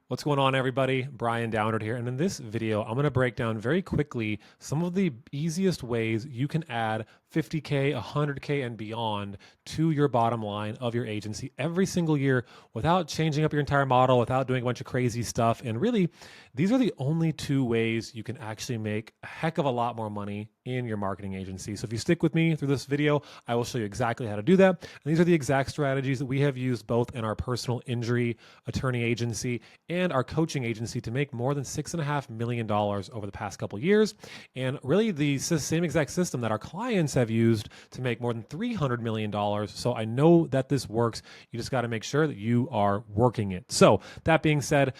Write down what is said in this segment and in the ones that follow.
What's going on, everybody? Brian Downard here. And in this video, I'm going to break down very quickly some of the easiest ways you can add 50K, 100K, and beyond to your bottom line of your agency every single year without changing up your entire model, without doing a bunch of crazy stuff. And really, these are the only two ways you can actually make a heck of a lot more money in your marketing agency. So if you stick with me through this video, I will show you exactly how to do that. And these are the exact strategies that we have used both in our personal injury attorney agency and our coaching agency to make more than $6.5 million over the past couple of years. And really the same exact system that our clients have used to make more than $300 million. So I know that this works. You just got to make sure that you are working it. So that being said,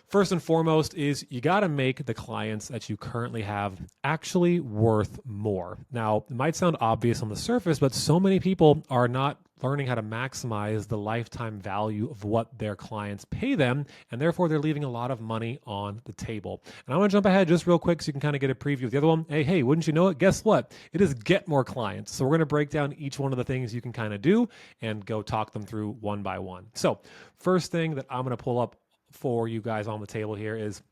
first and foremost is you got to make the clients that you currently have actually worth more. Now, it might sound obvious on the surface, but so many people are not learning how to maximize the lifetime value of what their clients pay them, and therefore they're leaving a lot of money on the table. And I want to jump ahead just real quick so you can kind of get a preview of the other one. Hey, wouldn't you know it? Guess what? It is get more clients. So we're going to break down each one of the things you can kind of do and go talk them through one by one. So first thing that I'm going to pull up for you guys on the table here is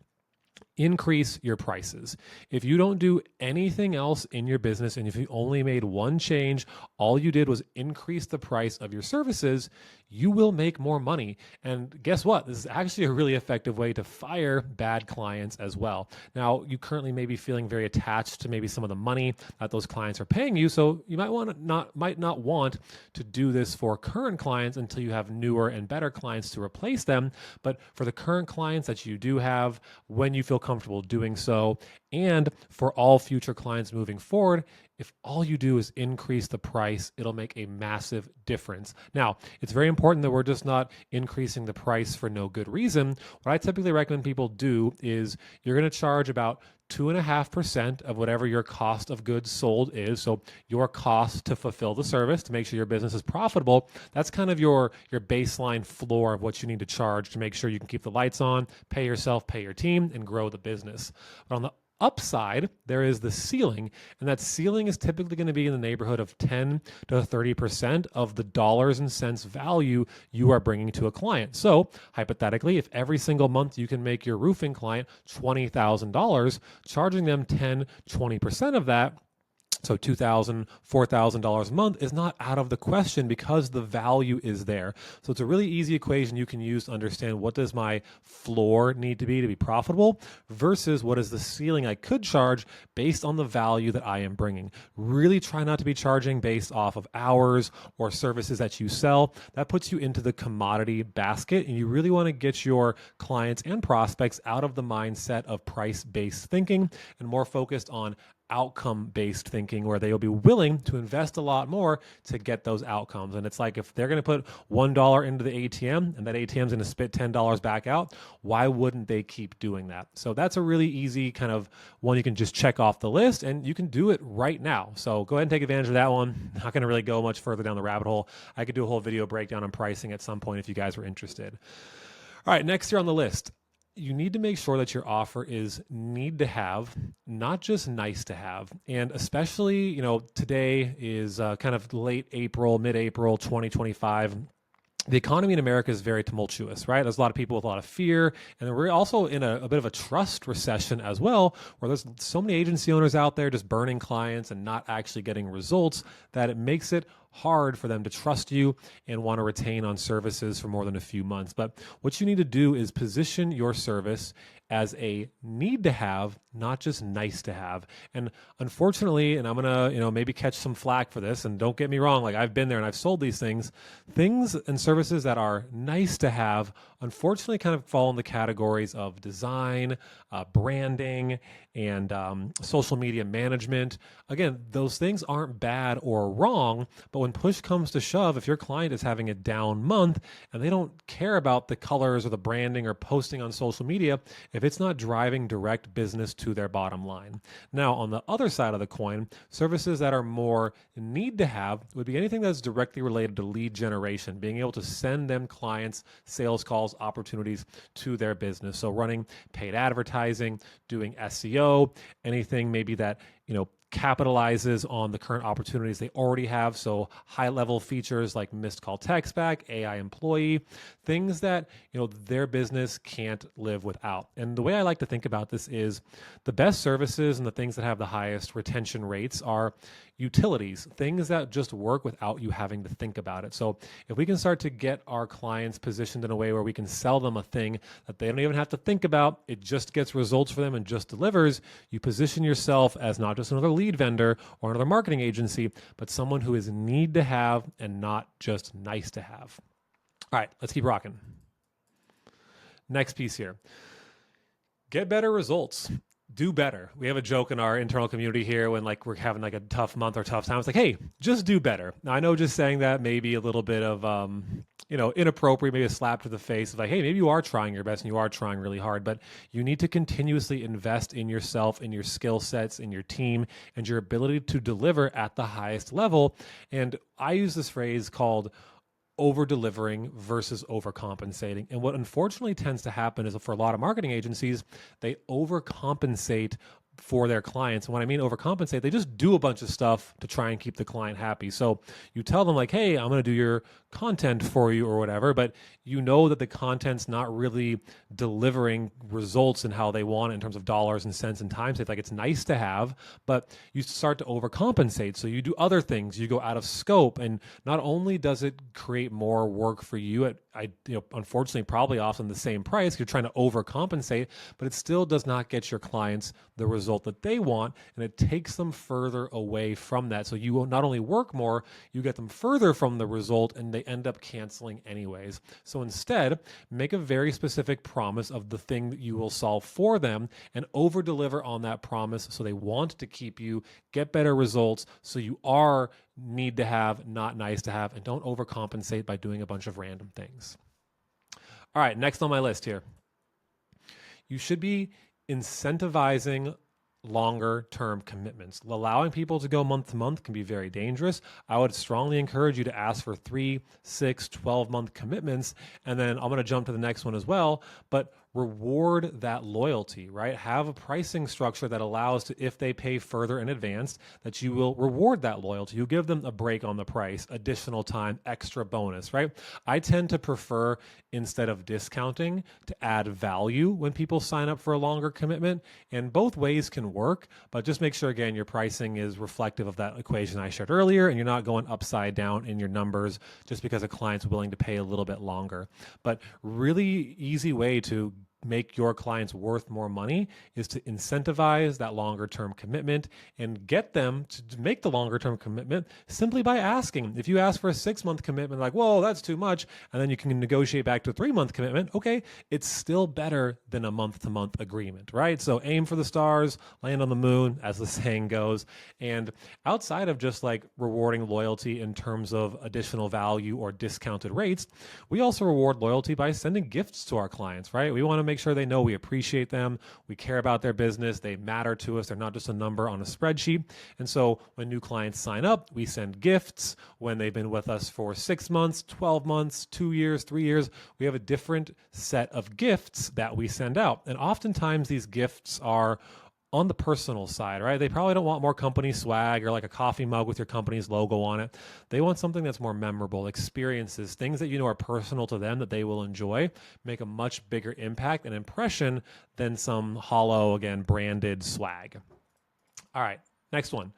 increase your prices. If you don't do anything else in your business, and if you only made one change, all you did was increase the price of your services, you will make more money. And guess what? This is actually a really effective way to fire bad clients as well. Now, you currently may be feeling very attached to maybe some of the money that those clients are paying you, so you might not want to do this for current clients until you have newer and better clients to replace them. But for the current clients that you do have, when you feel comfortable doing so, and for all future clients moving forward, if all you do is increase the price, it'll make a massive difference. Now, it's very important that we're just not increasing the price for no good reason. What I typically recommend people do is you're going to charge about 2.5% of whatever your cost of goods sold is. So your cost to fulfill the service, to make sure your business is profitable, that's kind of your baseline floor of what you need to charge to make sure you can keep the lights on, pay yourself, pay your team, and grow the business. But on the upside, there is the ceiling, and that ceiling is typically going to be in the neighborhood of 10 to 30% of the dollars and cents value you are bringing to a client. So hypothetically, if every single month you can make your roofing client $20,000, charging them 10, 20% of that, so $2,000, $4,000 a month is not out of the question because the value is there. So it's a really easy equation you can use to understand what does my floor need to be profitable versus what is the ceiling I could charge based on the value that I am bringing. Really try not to be charging based off of hours or services that you sell. That puts you into the commodity basket, and you really want to get your clients and prospects out of the mindset of price-based thinking and more focused on outcome-based thinking, where they will be willing to invest a lot more to get those outcomes. And it's like, if they're going to put $1 into the ATM and that ATM is going to spit $10 back out, why wouldn't they keep doing that? So that's a really easy kind of one you can just check off the list, and you can do it right now. So go ahead and take advantage of that one. Not going to really go much further down the rabbit hole. I could do a whole video breakdown on pricing at some point if you guys were interested. All right, next here on the list, you need to make sure that your offer is need to have, not just nice to have. And especially, today is kind of late April, mid-April 2025. The economy in America is very tumultuous, right? There's a lot of people with a lot of fear. And we're also in a bit of a trust recession as well, where there's so many agency owners out there just burning clients and not actually getting results that it makes it hard for them to trust you and want to retain on services for more than a few months. But what you need to do is position your service as a need to have, not just nice to have. And unfortunately, and I'm going to, maybe catch some flack for this, and don't get me wrong, like I've been there and I've sold these things and services that are nice to have, unfortunately kind of fall in the categories of design, branding, and social media management. Again, those things aren't bad or wrong, but when push comes to shove, if your client is having a down month and they don't care about the colors or the branding or posting on social media, if it's not driving direct business to their bottom line. Now, on the other side of the coin, services that are more need to have would be anything that's directly related to lead generation, being able to send them clients, sales calls, opportunities to their business. So running paid advertising, doing SEO, anything maybe that, capitalizes on the current opportunities they already have. So high level features like missed call text back, AI employee, things that, their business can't live without. And the way I like to think about this is the best services and the things that have the highest retention rates are utilities, things that just work without you having to think about it. So if we can start to get our clients positioned in a way where we can sell them a thing that they don't even have to think about, it just gets results for them and just delivers, you position yourself as not just another lead vendor or another marketing agency, but someone who is need to have and not just nice to have. All right, let's keep rocking. Next piece here. Get better results. Do better. We have a joke in our internal community here when we're having a tough month or tough time. It's like, hey, just do better. Now, I know just saying that may be a little bit of, inappropriate, maybe a slap to the face of hey, maybe you are trying your best and you are trying really hard, but you need to continuously invest in yourself, in your skill sets, in your team, and your ability to deliver at the highest level. And I use this phrase called over-delivering versus overcompensating. And what unfortunately tends to happen is for a lot of marketing agencies, they overcompensate for their clients. And when I mean overcompensate, they just do a bunch of stuff to try and keep the client happy. So you tell them hey, I'm going to do your content for you or whatever, but you know that the content's not really delivering results in how they want it in terms of dollars and cents and time. So it's nice to have, but you start to overcompensate. So you do other things, you go out of scope, and not only does it create more work for you at, unfortunately, probably often the same price, you're trying to overcompensate, but it still does not get your clients the result that they want, and it takes them further away from that. So you will not only work more, you get them further from the result, and they end up canceling anyways. So instead, make a very specific promise of the thing that you will solve for them and over deliver on that promise so they want to keep you, get better results, so you are need to have, not nice to have, and don't overcompensate by doing a bunch of random things. All right, next on my list here. You should be incentivizing longer term commitments. Allowing people to go month to month can be very dangerous. I would strongly encourage you to ask for 3, 6, 12-month commitments. And then I'm going to jump to the next one as well, but reward that loyalty, right? Have a pricing structure that allows to, if they pay further in advance, that you will reward that loyalty. You give them a break on the price, additional time, extra bonus, right? I tend to prefer, instead of discounting, to add value when people sign up for a longer commitment. And both ways can work, but just make sure, again, your pricing is reflective of that equation I shared earlier, and you're not going upside down in your numbers just because a client's willing to pay a little bit longer. But really easy way to make your clients worth more money is to incentivize that longer term commitment and get them to make the longer term commitment simply by asking. If you ask for a 6-month commitment, whoa, that's too much, and then you can negotiate back to a 3-month commitment, okay, it's still better than a month-to-month agreement, right? So aim for the stars, land on the moon, as the saying goes. And outside of just rewarding loyalty in terms of additional value or discounted rates, we also reward loyalty by sending gifts to our clients, right? We want to make sure they know we appreciate them, we care about their business, they matter to us, they're not just a number on a spreadsheet. And so when new clients sign up, we send gifts. When they've been with us for 6 months, 12 months, 2 years, 3 years, we have a different set of gifts that we send out. And oftentimes these gifts are on the personal side, right? They probably don't want more company swag or a coffee mug with your company's logo on it. They want something that's more memorable, experiences, things that are personal to them that they will enjoy, make a much bigger impact and impression than some hollow, again, branded swag. All right, next one.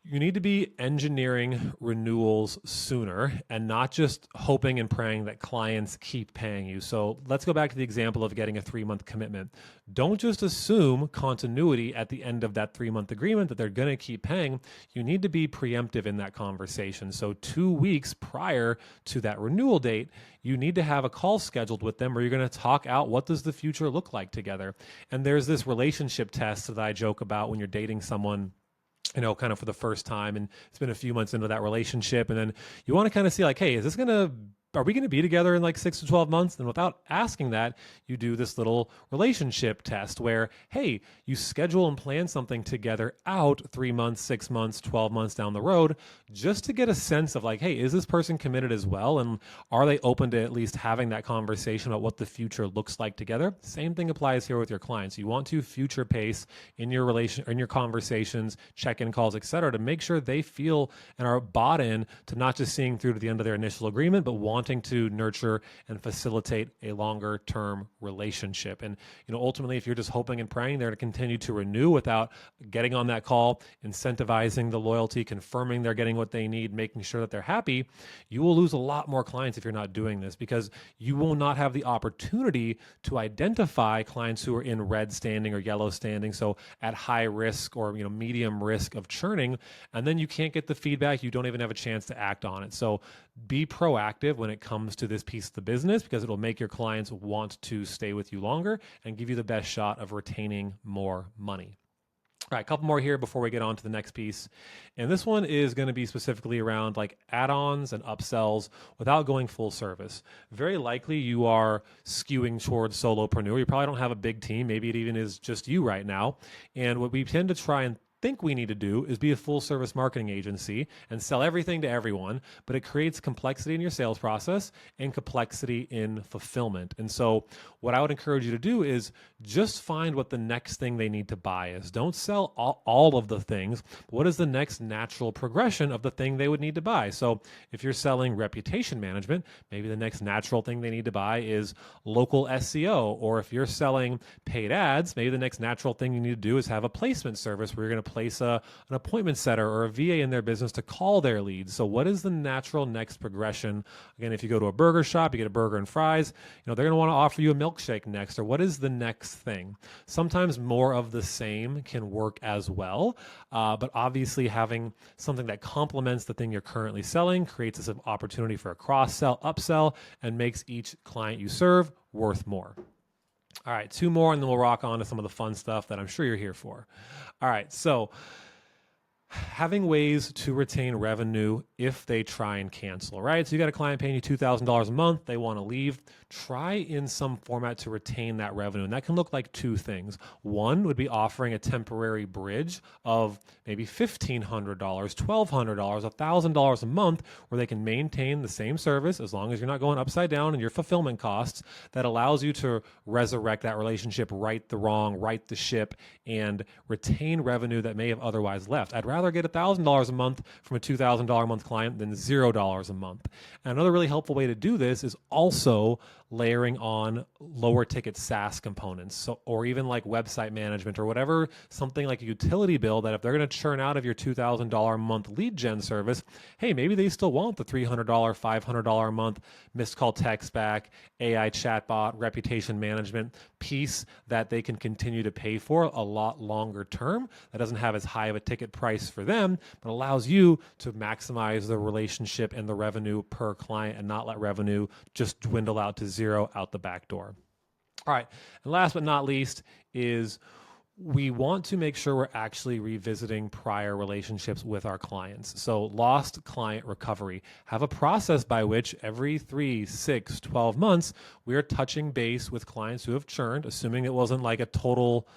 You need to be engineering renewals sooner and not just hoping and praying that clients keep paying you. So let's go back to the example of getting a 3-month commitment. Don't just assume continuity at the end of that 3-month agreement that they're going to keep paying. You need to be preemptive in that conversation. So 2 weeks prior to that renewal date, you need to have a call scheduled with them where you're going to talk out what does the future look like together. And there's this relationship test that I joke about when you're dating someone, kind of for the first time, and it's been a few months into that relationship, and then you want to kind of see hey, is this going to are we going to be together in like 6 to 12 months? And without asking that, you do this little relationship test where, hey, you schedule and plan something together out 3 months, 6 months, 12 months down the road, just to get a sense of like, hey, is this person committed as well? And are they open to at least having that conversation about what the future looks like together? Same thing applies here with your clients. You want to future pace in your conversations, check-in calls, et cetera, to make sure they feel and are bought in to not just seeing through to the end of their initial agreement, but wanting to nurture and facilitate a longer term relationship. And, ultimately, if you're just hoping and praying they're to continue to renew without getting on that call, incentivizing the loyalty, confirming they're getting what they need, making sure that they're happy, you will lose a lot more clients if you're not doing this, because you will not have the opportunity to identify clients who are in red standing or yellow standing, so at high risk or medium risk of churning, and then you can't get the feedback. You don't even have a chance to act on it. So be proactive when it comes to this piece of the business, because it'll make your clients want to stay with you longer and give you the best shot of retaining more money. All right, a couple more here before we get on to the next piece. And this one is going to be specifically around like add-ons and upsells without going full service. Very likely you are skewing towards solopreneur. You probably don't have a big team. Maybe it even is just you right now. And what we tend to try and think we need to do is be a full service marketing agency and sell everything to everyone, but it creates complexity in your sales process and complexity in fulfillment. And so what I would encourage you to do is just find what the next thing they need to buy is. Don't sell all of the things. What is the next natural progression of the thing they would need to buy? So if you're selling reputation management, maybe the next natural thing they need to buy is local SEO. Or if you're selling paid ads, maybe the next natural thing you need to do is have a placement service where you're going to place an appointment setter or a VA in their business to call their leads. So what is the natural next progression? Again, if you go to a burger shop, you get a burger and fries, they're going to want to offer you a milkshake next. Or what is the next thing? Sometimes more of the same can work as well. But obviously having something that complements the thing you're currently selling creates this opportunity for a cross-sell, upsell, and makes each client you serve worth more. All right, 2 more, and then we'll rock on to some of the fun stuff that I'm sure you're here for. All right, so having ways to retain revenue if they try and cancel, right? So you got a client paying you $2,000 a month, they want to leave. Try in some format to retain that revenue. And that can look like 2 things. One would be offering a temporary bridge of maybe $1,500, $1,200, $1,000 a month, where they can maintain the same service as long as you're not going upside down in your fulfillment costs. That allows you to resurrect that relationship, right the wrong, right the ship, and retain revenue that may have otherwise left. I'd rather get $1,000 a month from a $2,000 a month client than $0 a month. And another really helpful way to do this is also layering on lower ticket SaaS components, so, or even like website management or whatever, something like a utility bill that if they're going to churn out of your $2,000 a month lead gen service, hey, maybe they still want the $300, $500 a month missed call text back, AI chatbot, reputation management piece that they can continue to pay for a lot longer term. That doesn't have as high of a ticket price for them, but allows you to maximize the relationship and the revenue per client and not let revenue just dwindle out to zero out the back door. All right. And last but not least is we want to make sure we're actually revisiting prior relationships with our clients. So lost client recovery. Have a process by which every 3, 6, 12 months, we are touching base with clients who have churned, assuming it wasn't like a total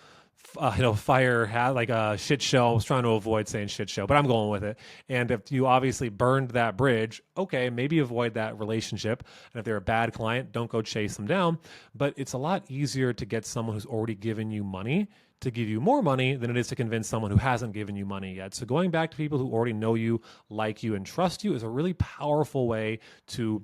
fire had like a shit show. I was trying to avoid saying shit show, but I'm going with it. And if you obviously burned that bridge, okay, maybe avoid that relationship. And if they're a bad client, don't go chase them down. But it's a lot easier to get someone who's already given you money to give you more money than it is to convince someone who hasn't given you money yet. So going back to people who already know you, like you, and trust you is a really powerful way to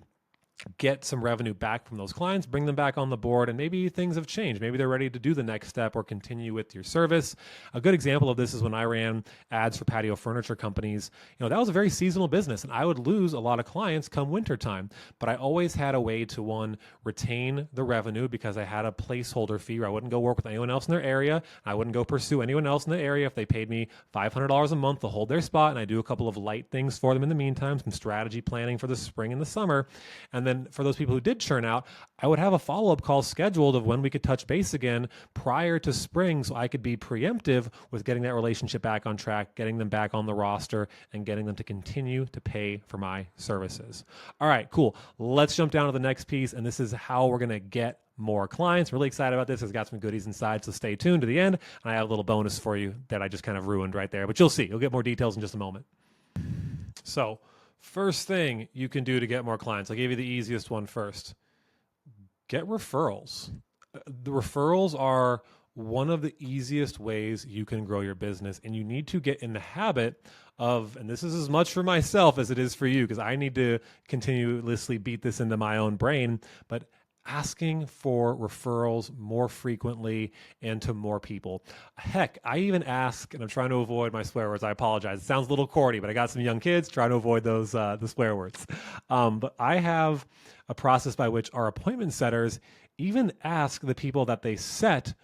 get some revenue back from those clients, bring them back on the board, and maybe things have changed. Maybe they're ready to do the next step or continue with your service. A good example of this is when I ran ads for patio furniture companies. That was a very seasonal business, and I would lose a lot of clients come wintertime. But I always had a way to, one, retain the revenue because I had a placeholder fee where I wouldn't go work with anyone else in their area. I wouldn't go pursue anyone else in the area. If they paid me $500 a month to hold their spot, and I do a couple of light things for them in the meantime, some strategy planning for the spring and the summer. And And then for those people who did churn out, I would have a follow-up call scheduled of when we could touch base again prior to spring, so I could be preemptive with getting that relationship back on track, getting them back on the roster, and getting them to continue to pay for my services. All right, cool. Let's jump down to the next piece, and this is how we're going to get more clients. Really excited about this. It's got some goodies inside, so stay tuned to the end. And I have a little bonus for you that I just kind of ruined right there, but you'll see. You'll get more details in just a moment. So first thing you can do to get more clients, I'll give you the easiest one first. Get referrals. The referrals are one of the easiest ways you can grow your business, and you need to get in the habit of, and this is as much for myself as it is for you, because I need to continuously beat this into my own brain, but asking for referrals more frequently and to more people. Heck, I even ask, and I'm trying to avoid my swear words. I apologize. It sounds a little corny, but I got some young kids trying to avoid those the swear words. But I have a process by which our appointment setters even ask the people that they set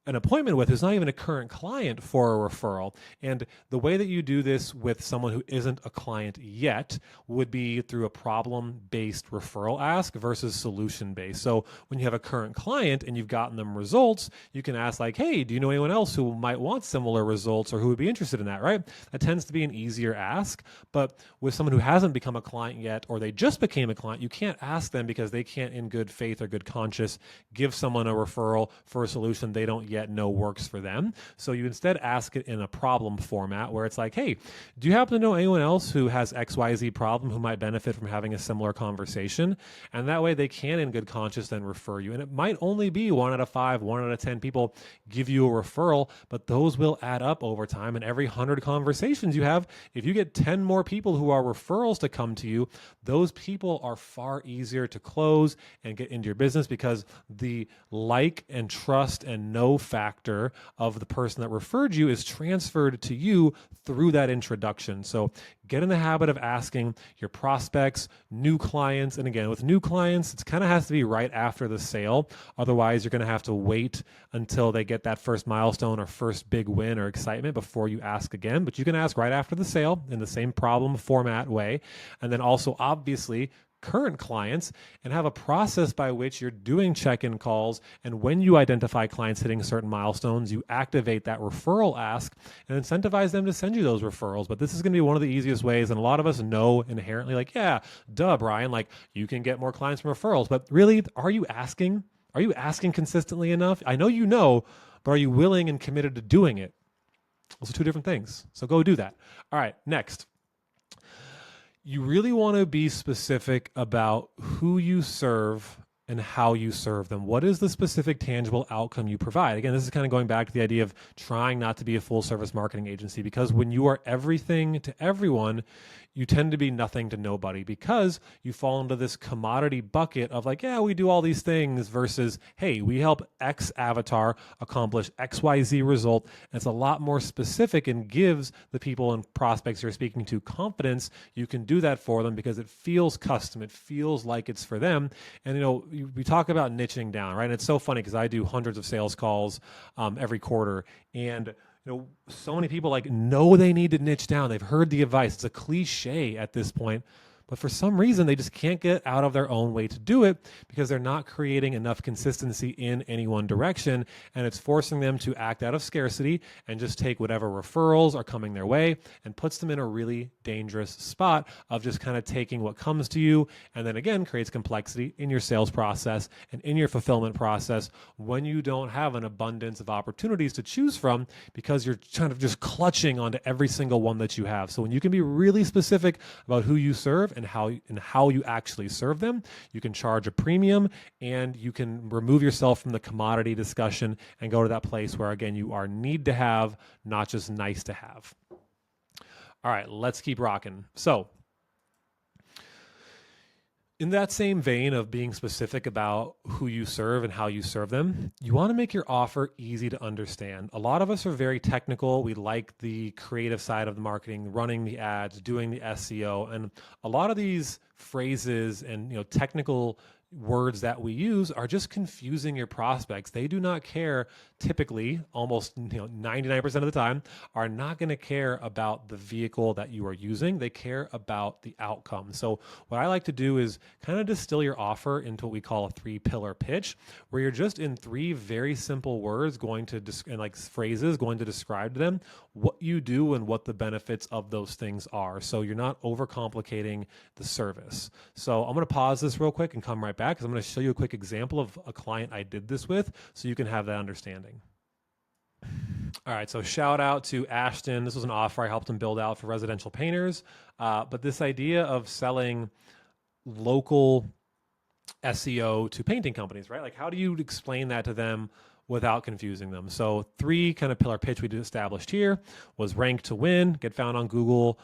an appointment with who's not even a current client for a referral. And the way that you do this with someone who isn't a client yet would be through a problem-based referral ask versus solution-based. So when you have a current client and you've gotten them results, you can ask like, hey, do you know anyone else who might want similar results or who would be interested in that, right? That tends to be an easier ask. But with someone who hasn't become a client yet, or they just became a client, you can't ask them because they can't in good faith or good conscience give someone a referral for a solution they don't yet know works for them. So you instead ask it in a problem format where it's like, hey, do you happen to know anyone else who has XYZ problem who might benefit from having a similar conversation? And that way they can in good conscience then refer you. And it might only be 1 out of 5, 1 out of 10 people give you a referral, but those will add up over time. And every 100 conversations you have, if you get 10 more people who are referrals to come to you, those people are far easier to close and get into your business because the like and trust and know factor of the person that referred you is transferred to you through that introduction. So get in the habit of asking your prospects, new clients, and again, with new clients, it kind of has to be right after the sale. Otherwise, you're going to have to wait until they get that first milestone or first big win or excitement before you ask again. But you can ask right after the sale in the same problem format way. And then also, obviously, current clients, and have a process by which you're doing check-in calls. And when you identify clients hitting certain milestones, you activate that referral ask and incentivize them to send you those referrals. But this is going to be one of the easiest ways. And a lot of us know inherently like, yeah, duh, Brian, like you can get more clients from referrals. But really, are you asking? Are you asking consistently enough? I know you know, but are you willing and committed to doing it? Those are two different things. So go do that. All right, next. You really want to be specific about who you serve and how you serve them. What is the specific tangible outcome you provide? Again, this is kind of going back to the idea of trying not to be a full service marketing agency, because when you are everything to everyone, you tend to be nothing to nobody because you fall into this commodity bucket of like, yeah, we do all these things versus, hey, we help X avatar accomplish XYZ result. And it's a lot more specific and gives the people and prospects you're speaking to confidence you can do that for them because it feels custom. It feels like it's for them. And, we talk about niching down, right? And it's so funny because I do hundreds of sales calls every quarter, and so many people know they need to niche down. They've heard the advice. It's a cliche at this point, but for some reason they just can't get out of their own way to do it because they're not creating enough consistency in any one direction, and it's forcing them to act out of scarcity and just take whatever referrals are coming their way and puts them in a really dangerous spot of just kind of taking what comes to you, and then again creates complexity in your sales process and in your fulfillment process when you don't have an abundance of opportunities to choose from because you're kind of just clutching onto every single one that you have. So when you can be really specific about who you serve and how you actually serve them, you can charge a premium and you can remove yourself from the commodity discussion and go to that place where, again, you are need to have, not just nice to have. All right, let's keep rocking. So in that same vein of being specific about who you serve and how you serve them, you want to make your offer easy to understand. A lot of us are very technical. We like the creative side of the marketing, running the ads, doing the SEO, and a lot of these phrases and technical words that we use are just confusing your prospects. They do not care, typically, almost 99% of the time, are not going to care about the vehicle that you are using. They care about the outcome. So what I like to do is kind of distill your offer into what we call a 3-pillar pitch, where you're just in 3 very simple words going to and like phrases going to describe to them what you do and what the benefits of those things are. So you're not overcomplicating the service. So I'm going to pause this real quick and come right back, because I'm going to show you a quick example of a client I did this with so you can have that understanding. All right, so shout out to Ashton. This was an offer I helped him build out for residential painters. But this idea of selling local SEO to painting companies, right? Like, how do you explain that to them without confusing them? So 3 kind of pillar pitch we established here was rank to win, get found on Google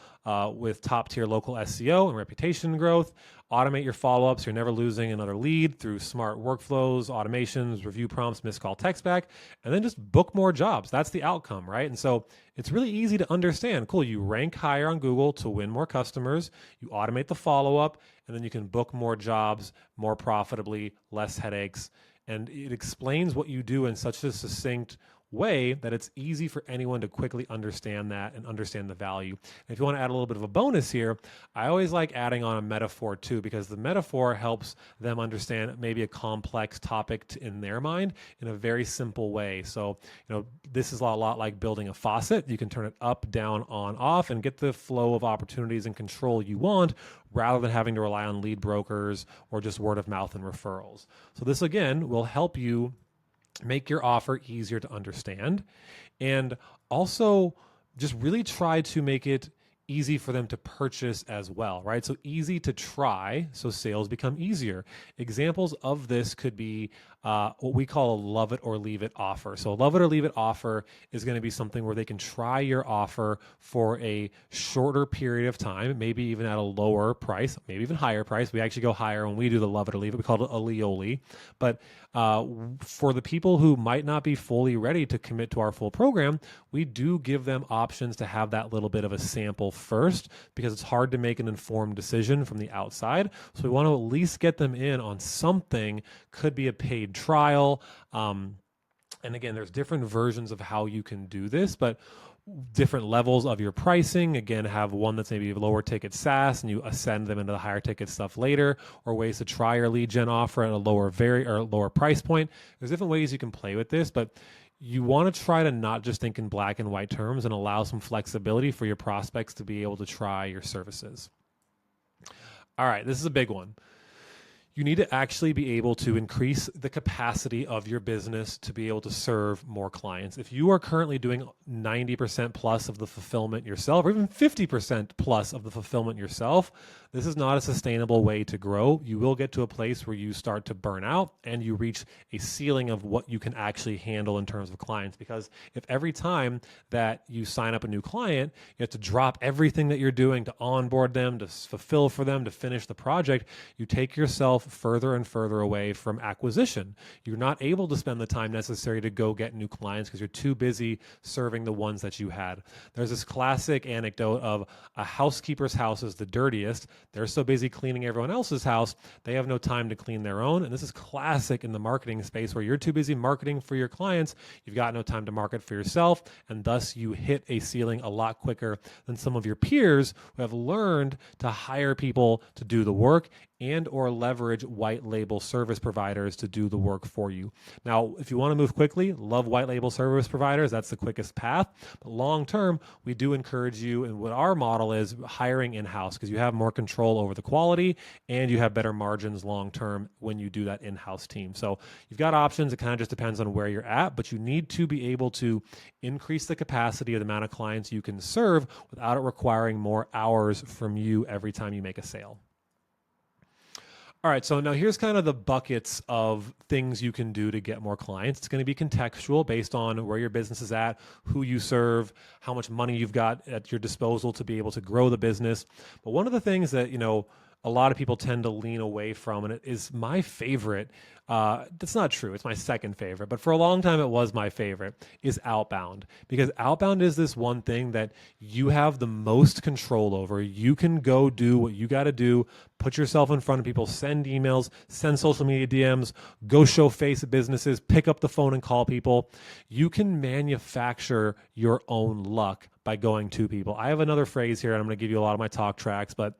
with top tier local SEO and reputation growth, automate your follow-ups, you're never losing another lead through smart workflows, automations, review prompts, missed call text back, and then just book more jobs. That's the outcome, right? And so it's really easy to understand. Cool, you rank higher on Google to win more customers, you automate the follow-up, and then you can book more jobs more profitably, less headaches. And it explains what you do in such a succinct way that it's easy for anyone to quickly understand that and understand the value. And if you want to add a little bit of a bonus here, I always like adding on a metaphor too, because the metaphor helps them understand maybe a complex topic in their mind in a very simple way. So, this is a lot like building a faucet. You can turn it up, down, on, off, and get the flow of opportunities and control you want, rather than having to rely on lead brokers or just word of mouth and referrals. So this, again, will help you make your offer easier to understand, and also just really try to make it easy for them to purchase as well, right? So easy to try, so sales become easier. Examples of this could be what we call a love it or leave it offer. So a love it or leave it offer is going to be something where they can try your offer for a shorter period of time, maybe even at a lower price, maybe even higher price. We actually go higher when we do the love it or leave it. We call it a Leoli. But for the people who might not be fully ready to commit to our full program, we do give them options to have that little bit of a sample first, because it's hard to make an informed decision from the outside. So we want to at least get them in on something. Could be a paid trial. And again, there's different versions of how you can do this, but different levels of your pricing. Again, have one that's maybe lower ticket SaaS and you ascend them into the higher ticket stuff later, or ways to try your lead gen offer at a lower price point. There's different ways you can play with this, but you want to try to not just think in black and white terms and allow some flexibility for your prospects to be able to try your services. All right, this is a big one. You need to actually be able to increase the capacity of your business to be able to serve more clients. If you are currently doing 90% plus of the fulfillment yourself, or even 50% plus of the fulfillment yourself, this is not a sustainable way to grow. You will get to a place where you start to burn out and you reach a ceiling of what you can actually handle in terms of clients. Because if every time that you sign up a new client, you have to drop everything that you're doing to onboard them, to fulfill for them, to finish the project, you take yourself further and further away from acquisition. You're not able to spend the time necessary to go get new clients because you're too busy serving the ones that you had. There's this classic anecdote of a housekeeper's house is the dirtiest. They're so busy cleaning everyone else's house, they have no time to clean their own. And this is classic in the marketing space, where you're too busy marketing for your clients, you've got no time to market for yourself, and thus you hit a ceiling a lot quicker than some of your peers who have learned to hire people to do the work and or leverage white label service providers to do the work for you. Now, if you want to move quickly, love white label service providers. That's the quickest path. But long term, we do encourage you, and what our model is, hiring in-house, because you have more control over the quality and you have better margins long term when you do that in-house team. So you've got options. It kind of just depends on where you're at, but you need to be able to increase the capacity of the amount of clients you can serve without it requiring more hours from you every time you make a sale. All right, so now here's kind of the buckets of things you can do to get more clients. It's going to be contextual based on where your business is at, who you serve, how much money you've got at your disposal to be able to grow the business. But one of the things that, a lot of people tend to lean away from, and it is my favorite. That's not true. It's my second favorite, but for a long time it was my favorite, is outbound. Because outbound is this one thing that you have the most control over. You can go do what you got to do, put yourself in front of people, send emails, send social media DMs, go show face at businesses, pick up the phone and call people. You can manufacture your own luck by going to people. I have another phrase here, and I'm going to give you a lot of my talk tracks, but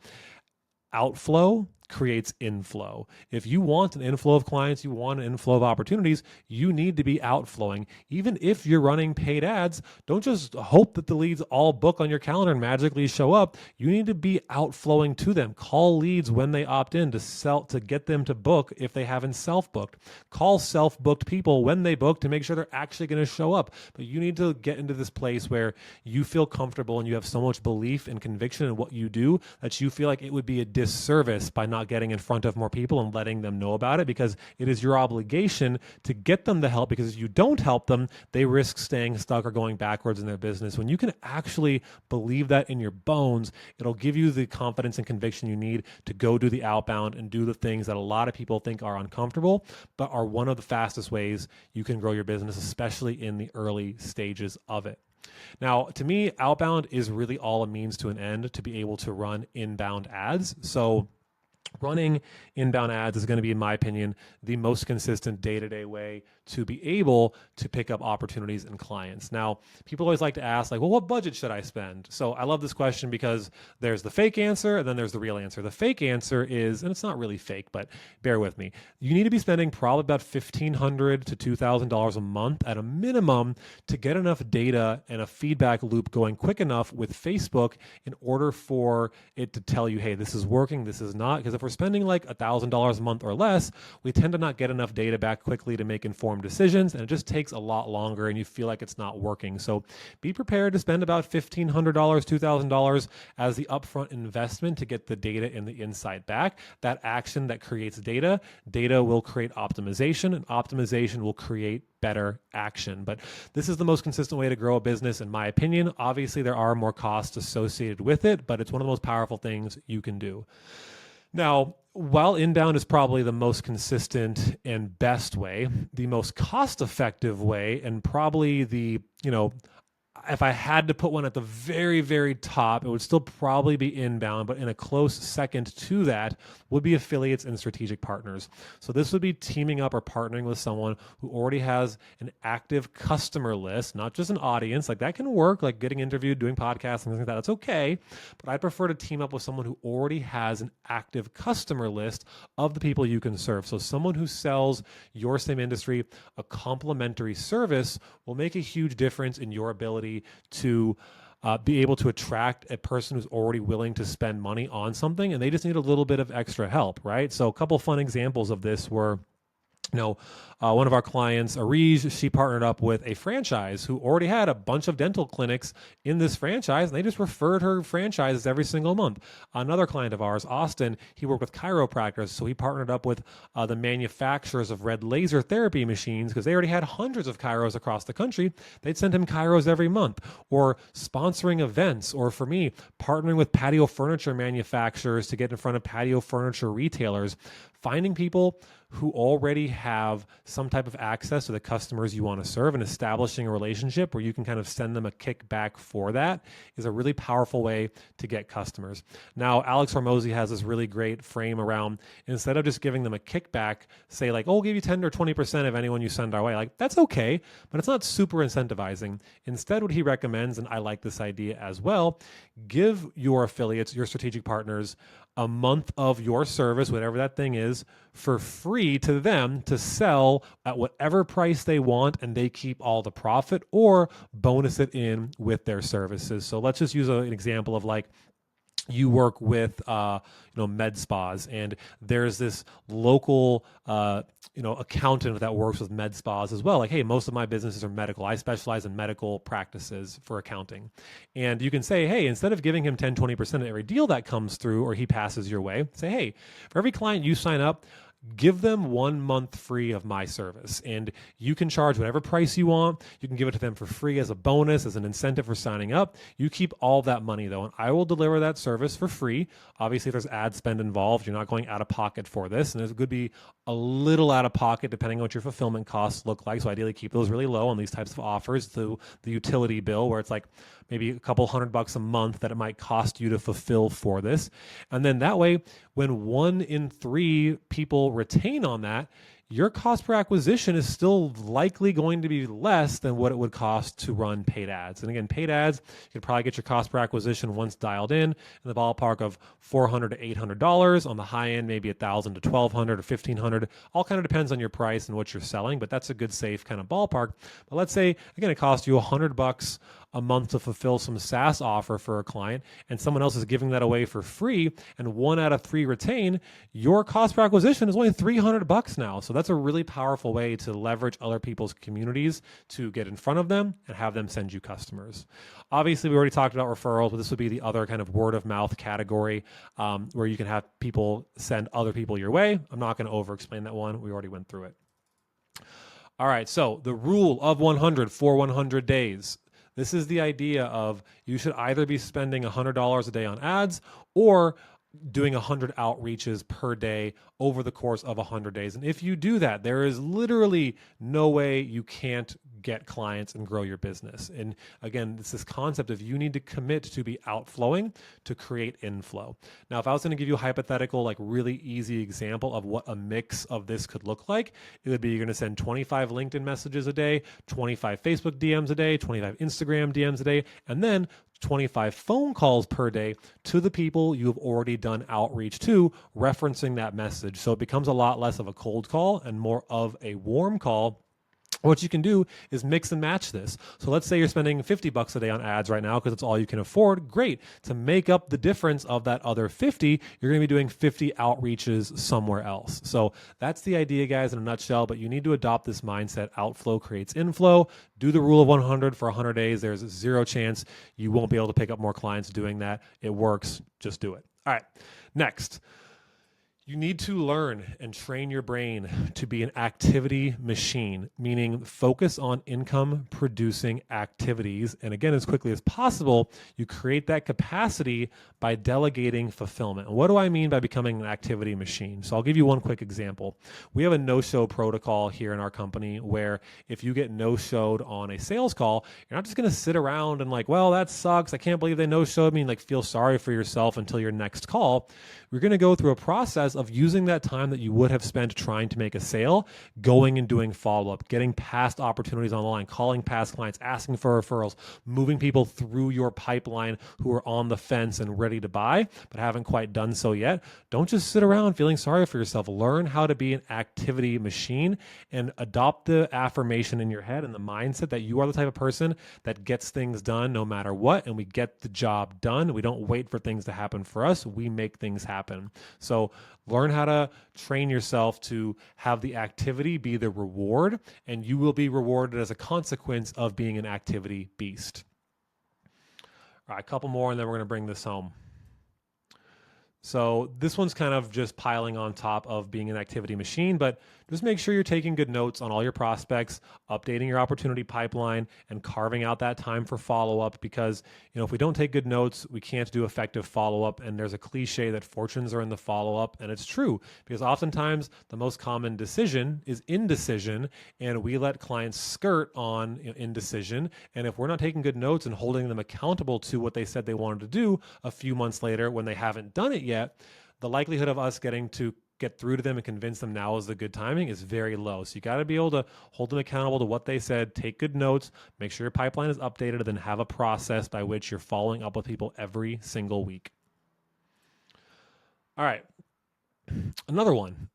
outflow creates inflow. If you want an inflow of clients, you want an inflow of opportunities, you need to be outflowing. Even if you're running paid ads, don't just hope that the leads all book on your calendar and magically show up. You need to be outflowing to them. Call leads when they opt in to get them to book if they haven't self-booked. Call self-booked people when they book to make sure they're actually going to show up. But you need to get into this place where you feel comfortable and you have so much belief and conviction in what you do that you feel like it would be a disservice by not getting in front of more people and letting them know about it, because it is your obligation to get them the help, because if you don't help them, they risk staying stuck or going backwards in their business. When you can actually believe that in your bones, it'll give you the confidence and conviction you need to go do the outbound and do the things that a lot of people think are uncomfortable, but are one of the fastest ways you can grow your business, especially in the early stages of it. Now, to me, outbound is really all a means to an end to be able to run inbound ads. So running inbound ads is going to be, in my opinion, the most consistent day-to-day way to be able to pick up opportunities and clients. Now, people always like to ask, like, well, what budget should I spend? So I love this question because there's the fake answer and then there's the real answer. The fake answer is, and it's not really fake, but bear with me, you need to be spending probably about $1,500 to $2,000 a month at a minimum to get enough data and a feedback loop going quick enough with Facebook in order for it to tell you, hey, this is working, this is not. Because if we're spending like $1,000 a month or less, we tend to not get enough data back quickly to make informed decisions, and it just takes a lot longer and you feel like it's not working. So be prepared to spend about $1,500, $2,000 as the upfront investment to get the data and the insight back. That action that creates data will create optimization, and optimization will create better action. But this is the most consistent way to grow a business, in my opinion. Obviously, there are more costs associated with it, but it's one of the most powerful things you can do. Now, while inbound is probably the most consistent and best way, the most cost-effective way, and probably the, if I had to put one at the very, very top, it would still probably be inbound, but in a close second to that would be affiliates and strategic partners. So this would be teaming up or partnering with someone who already has an active customer list, not just an audience. Like that can work, like getting interviewed, doing podcasts, and things like that. That's okay. But I'd prefer to team up with someone who already has an active customer list of the people you can serve. So someone who sells your same industry a complementary service will make a huge difference in your ability to be able to attract a person who's already willing to spend money on something, and they just need a little bit of extra help, right? So a couple fun examples of this were, one of our clients, Arij, she partnered up with a franchise who already had a bunch of dental clinics in this franchise, and they just referred her franchises every single month. Another client of ours, Austin, he worked with chiropractors, so he partnered up with the manufacturers of red laser therapy machines because they already had hundreds of chiros across the country. They'd send him chiros every month, or sponsoring events, or for me, partnering with patio furniture manufacturers to get in front of patio furniture retailers. Finding people who already have some type of access to the customers you want to serve and establishing a relationship where you can kind of send them a kickback for that is a really powerful way to get customers. Now, Alex Hormozy has this really great frame around, instead of just giving them a kickback, say like, oh, we'll give you 10 or 20% of anyone you send our way. Like, that's okay, but it's not super incentivizing. Instead, what he recommends, and I like this idea as well, give your affiliates, your strategic partners, a month of your service, whatever that thing is, for free to them to sell at whatever price they want, and they keep all the profit, or bonus it in with their services. So let's just use an example of like, you work with, med spas, and there's this local, accountant that works with med spas as well. Like, hey, most of my businesses are medical. I specialize in medical practices for accounting. And you can say, hey, instead of giving him 10, 20% of every deal that comes through or he passes your way, say, hey, for every client you sign up, give them 1 month free of my service, and you can charge whatever price you want. You can give it to them for free as a bonus, as an incentive for signing up. You keep all that money though, and I will deliver that service for free. Obviously, if there's ad spend involved, you're not going out of pocket for this, and it could be a little out of pocket depending on what your fulfillment costs look like. So ideally keep those really low on these types of offers, to the utility bill, where it's like maybe a couple $100 a month that it might cost you to fulfill for this. And then that way, when 1 in 3 people retain on that, your cost per acquisition is still likely going to be less than what it would cost to run paid ads. And again, paid ads, you can probably get your cost per acquisition once dialed in the ballpark of $400 to $800. On the high end, maybe $1,000 to $1,200 or $1,500. All kind of depends on your price and what you're selling, but that's a good safe kind of ballpark. But let's say, again, it costs you $100 a month to fulfill some SaaS offer for a client, and someone else is giving that away for free, and 1 out of 3 retain, your cost per acquisition is only $300 now. So that's a really powerful way to leverage other people's communities to get in front of them and have them send you customers. Obviously, we already talked about referrals, but this would be the other kind of word of mouth category, where you can have people send other people your way. I'm not going to over explain that one. We already went through it. All right, so the rule of 100 for 100 days. This is the idea of you should either be spending $100 a day on ads or doing 100 outreaches per day over the course of 100 days. And if you do that, there is literally no way you can't get clients and grow your business. And again, it's this concept of you need to commit to be outflowing to create inflow. Now, if I was going to give you a hypothetical, like really easy example of what a mix of this could look like, it would be you're going to send 25 LinkedIn messages a day, 25 Facebook DMs a day, 25 Instagram DMs a day, and then 25 phone calls per day to the people you have already done outreach to, referencing that message. So it becomes a lot less of a cold call and more of a warm call. What you can do is mix and match this. So let's say you're spending $50 a day on ads right now because it's all you can afford. Great. To make up the difference of that other 50, you're going to be doing 50 outreaches somewhere else. So that's the idea, guys, in a nutshell, but you need to adopt this mindset. Outflow creates inflow. Do the rule of 100 for 100 days. There's zero chance you won't be able to pick up more clients doing that. It works. Just do it. All right. Next. You need to learn and train your brain to be an activity machine, meaning focus on income producing activities. And again, as quickly as possible, you create that capacity by delegating fulfillment. And what do I mean by becoming an activity machine? So I'll give you one quick example. We have a no-show protocol here in our company where if you get no-showed on a sales call, you're not just going to sit around and like, well, that sucks. I can't believe they no-showed me, and like feel sorry for yourself until your next call. We're going to go through a process of using that time that you would have spent trying to make a sale, going and doing follow-up, getting past opportunities on the line, calling past clients, asking for referrals, moving people through your pipeline who are on the fence and ready to buy, but haven't quite done so yet. Don't just sit around feeling sorry for yourself. Learn how to be an activity machine and adopt the affirmation in your head and the mindset that you are the type of person that gets things done no matter what, and we get the job done. We don't wait for things to happen for us. We make things happen. So learn how to train yourself to have the activity be the reward, and you will be rewarded as a consequence of being an activity beast. All right, a couple more, and then we're going to bring this home. So this one's kind of just piling on top of being an activity machine, but just make sure you're taking good notes on all your prospects, updating your opportunity pipeline, and carving out that time for follow-up, because if we don't take good notes, we can't do effective follow-up. And there's a cliche that fortunes are in the follow-up, and it's true, because oftentimes the most common decision is indecision, and we let clients skirt on indecision. And if we're not taking good notes and holding them accountable to what they said they wanted to do a few months later when they haven't done it yet, the likelihood of us getting to get through to them and convince them now is the good timing is very low. So you got to be able to hold them accountable to what they said, take good notes, make sure your pipeline is updated, and then have a process by which you're following up with people every single week. All right. Another one.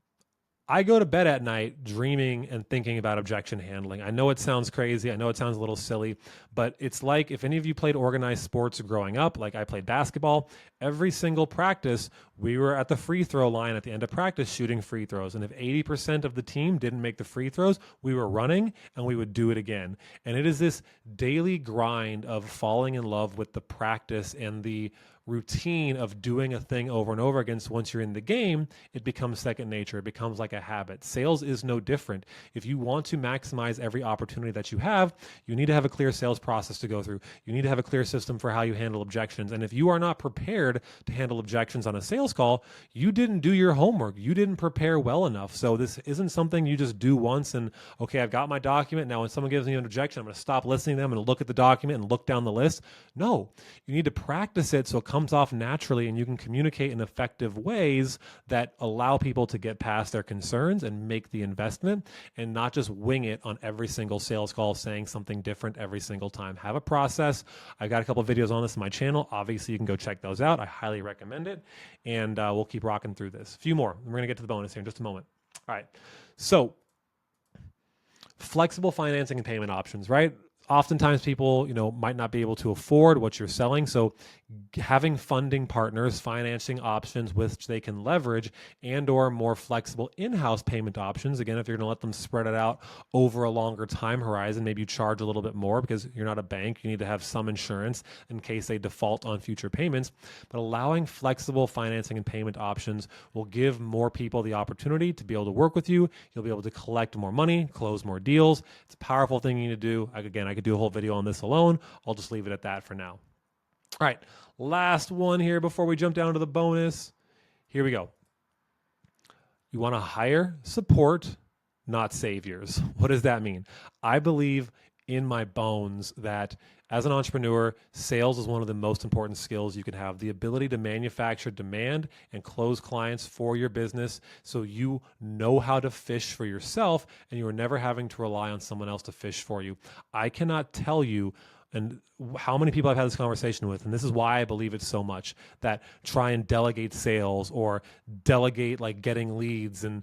I go to bed at night dreaming and thinking about objection handling. I know it sounds crazy. I know it sounds a little silly, but it's like if any of you played organized sports growing up, like I played basketball, every single practice, we were at the free throw line at the end of practice shooting free throws. And if 80% of the team didn't make the free throws, we were running and we would do it again. And it is this daily grind of falling in love with the practice and the routine of doing a thing over and over again. So once you're in the game, it becomes second nature. It becomes like a habit. Sales is no different. If you want to maximize every opportunity that you have, you need to have a clear sales process to go through. You need to have a clear system for how you handle objections. And if you are not prepared to handle objections on a sales call, you didn't do your homework. You didn't prepare well enough. So this isn't something you just do once and, okay, I've got my document. Now when someone gives me an objection, I'm going to stop listening to them and look at the document and look down the list. No, you need to practice it so it comes off naturally and you can communicate in effective ways that allow people to get past their concerns and make the investment, and not just wing it on every single sales call saying something different every single time. Have a process. I've got a couple of videos on this on my channel. Obviously, you can go check those out. I highly recommend it. And we'll keep rocking through this. A few more. We're going to get to the bonus here in just a moment. All right. So flexible financing and payment options, right? Oftentimes people, might not be able to afford what you're selling. So having funding partners, financing options which they can leverage, and or more flexible in-house payment options. Again, if you're going to let them spread it out over a longer time horizon, maybe you charge a little bit more because you're not a bank. You need to have some insurance in case they default on future payments. But allowing flexible financing and payment options will give more people the opportunity to be able to work with you. You'll be able to collect more money, close more deals. It's a powerful thing you need to do. Again, I could do a whole video on this alone. I'll just leave it at that for now. All right, last one here before we jump down to the bonus. Here we go. You want to hire support, not saviors. What does that mean? I believe in my bones that as an entrepreneur, sales is one of the most important skills you can have. The ability to manufacture demand and close clients for your business so you know how to fish for yourself and you are never having to rely on someone else to fish for you. I cannot tell you and how many people I've had this conversation with, and this is why I believe it so much, that try and delegate sales or delegate like getting leads, and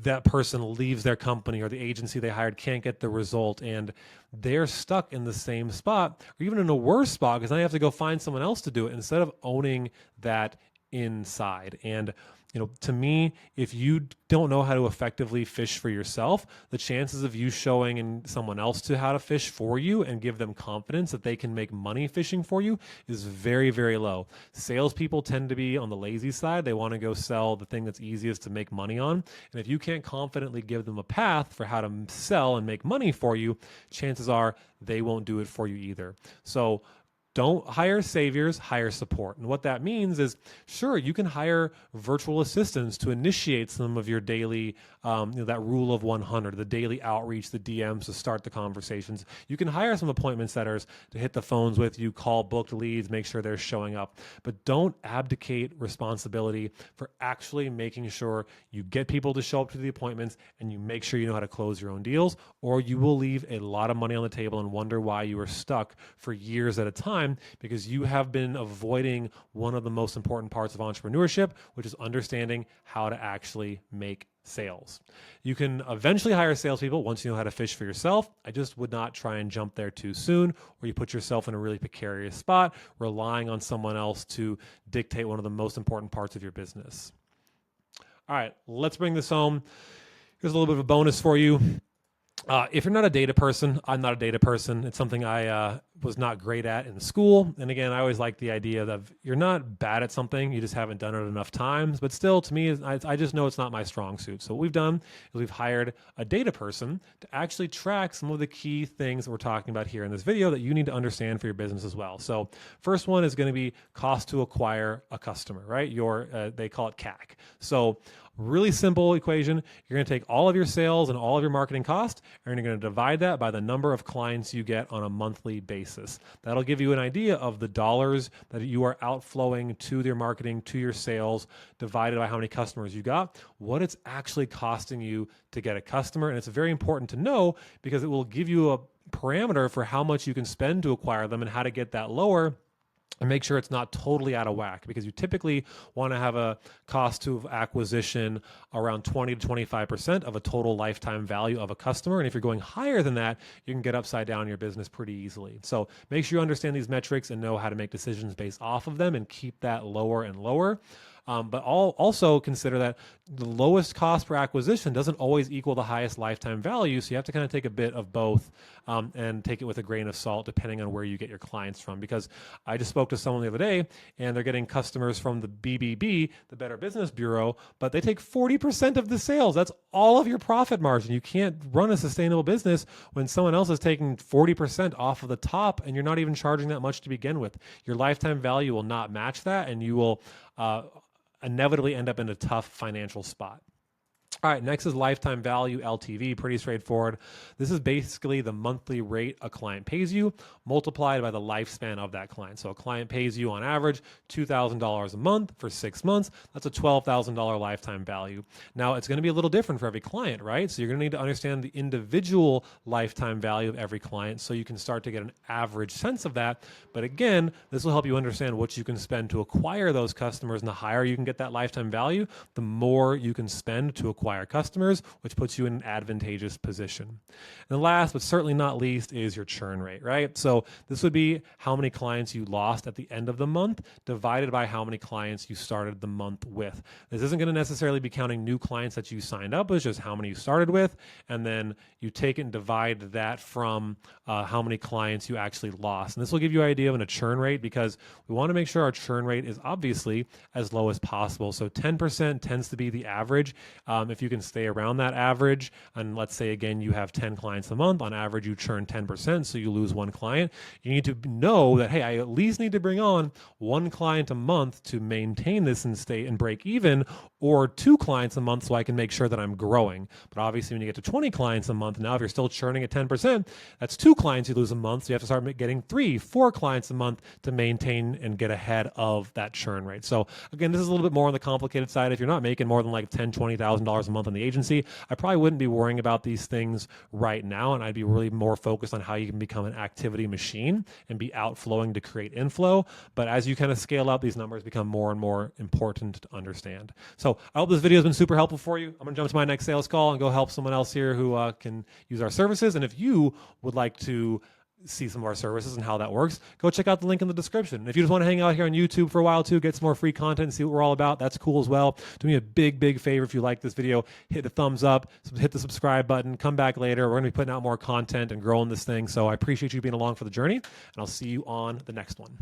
that person leaves their company or the agency they hired can't get the result, and they're stuck in the same spot or even in a worse spot because now you have to go find someone else to do it instead of owning that inside. And to me, if you don't know how to effectively fish for yourself, the chances of you showing and someone else to how to fish for you and give them confidence that they can make money fishing for you is very, very low. Salespeople tend to be on the lazy side. They want to go sell the thing that's easiest to make money on. And if you can't confidently give them a path for how to sell and make money for you, chances are they won't do it for you either. So don't hire saviors, hire support. And what that means is, sure, you can hire virtual assistants to initiate some of your daily, that rule of 100, the daily outreach, the DMs to start the conversations. You can hire some appointment setters to hit the phones with you, call booked leads, make sure they're showing up. But don't abdicate responsibility for actually making sure you get people to show up to the appointments and you make sure you know how to close your own deals, or you will leave a lot of money on the table and wonder why you are stuck for years at a time, because you have been avoiding one of the most important parts of entrepreneurship, which is understanding how to actually make sales. You can eventually hire salespeople once you know how to fish for yourself. I just would not try and jump there too soon, or you put yourself in a really precarious spot, relying on someone else to dictate one of the most important parts of your business. All right, let's bring this home. Here's a little bit of a bonus for you. If you're not a data person, I'm not a data person. It's something I was not great at in school. And again, I always like the idea that you're not bad at something, you just haven't done it enough times. But still, to me, I just know it's not my strong suit. So what we've done is we've hired a data person to actually track some of the key things that we're talking about here in this video that you need to understand for your business as well. So first one is going to be cost to acquire a customer, right? They call it CAC. So really simple equation. You're going to take all of your sales and all of your marketing cost, and you're going to divide that by the number of clients you get on a monthly basis. That'll give you an idea of the dollars that you are outflowing to your marketing, to your sales, divided by how many customers you got, what it's actually costing you to get a customer. And it's very important to know because it will give you a parameter for how much you can spend to acquire them and how to get that lower, and make sure it's not totally out of whack, because you typically want to have a cost to acquisition around 20 to 25% of a total lifetime value of a customer. And if you're going higher than that, you can get upside down in your business pretty easily. So make sure you understand these metrics and know how to make decisions based off of them and keep that lower and lower. But also consider that the lowest cost per acquisition doesn't always equal the highest lifetime value. So you have to kind of take a bit of both and take it with a grain of salt, depending on where you get your clients from. Because I just spoke to someone the other day, and they're getting customers from the BBB, the Better Business Bureau, but they take 40% of the sales. That's all of your profit margin. You can't run a sustainable business when someone else is taking 40% off of the top, and you're not even charging that much to begin with. Your lifetime value will not match that, and you will inevitably end up in a tough financial spot. All right, next is lifetime value, LTV, pretty straightforward. This is basically the monthly rate a client pays you multiplied by the lifespan of that client. So a client pays you on average $2,000 a month for 6 months. That's a $12,000 lifetime value. Now, it's going to be a little different for every client, right? So you're going to need to understand the individual lifetime value of every client so you can start to get an average sense of that. But again, this will help you understand what you can spend to acquire those customers. And the higher you can get that lifetime value, the more you can spend to acquire customers, which puts you in an advantageous position. And the last, but certainly not least, is your churn rate, right? So this would be how many clients you lost at the end of the month divided by how many clients you started the month with. This isn't going to necessarily be counting new clients that you signed up with, just how many you started with, and then you take it and divide that from how many clients you actually lost. And this will give you an idea of a churn rate, because we want to make sure our churn rate is obviously as low as possible. So 10% tends to be the average. If you can stay around that average, and let's say again you have 10 clients a month, on average you churn 10%, so you lose one client. You need to know that, hey, I at least need to bring on one client a month to maintain this and stay and break even, or 2 clients a month so I can make sure that I'm growing. But obviously when you get to 20 clients a month, now if you're still churning at 10%, that's 2 clients you lose a month, so you have to start getting 3, 4 clients a month to maintain and get ahead of that churn rate. So again, this is a little bit more on the complicated side. If you're not making more than like $10,000, $20,000 a month in the agency, I probably wouldn't be worrying about these things right now, and I'd be really more focused on how you can become an activity machine and be outflowing to create inflow. But as you kind of scale up, these numbers become more and more important to understand. So I hope this video has been super helpful for you. I'm going to jump to my next sales call and go help someone else here who can use our services. And if you would like to see some of our services and how that works, go check out the link in the description. And if you just want to hang out here on YouTube for a while too, get some more free content and see what we're all about, that's cool as well. Do me a big favor. If you like this video, hit the thumbs up, hit the subscribe button, come back later. We're going to be putting out more content and growing this thing. So I appreciate you being along for the journey, and I'll see you on the next one.